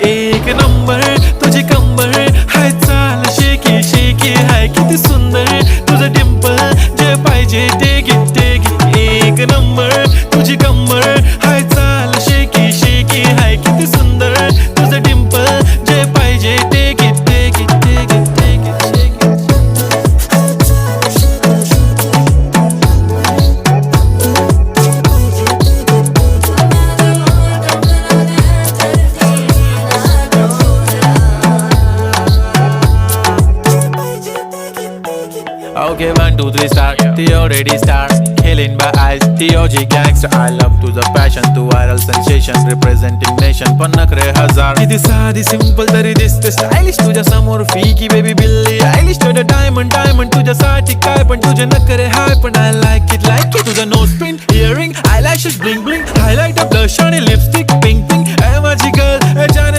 एक नंबर तुझी कंबर हाय चाल शेकी शेकी हाय किती सुंदर तुझं डिंपल जे पाहिजे ते घे ते घे एक नंबर तुझी कंबर हाय चाल शेकी शेकी हाय किती सुंदर तुझं डिंपल जे पाहिजे ते घे ते घे ते घे ते घे Okay, 1, 2, 3 start. The already start. Killing by eyes. The OG gangster. I love to the passion, to viral sensation, representing nation. पण नखरे हजार. किती साधी simple तरी दिसते stylish. तुझ्या समोर फीकी baby बिल्ली आयलिश. तुझं diamond diamond तुझ्यासाठी काय पण तुझे नखरे हाय पण I like it तुझं nose pin, earring, eyelashes bling bling, highlighter, blush आणि lipstick pink pink. ए माझी girl, ए जाने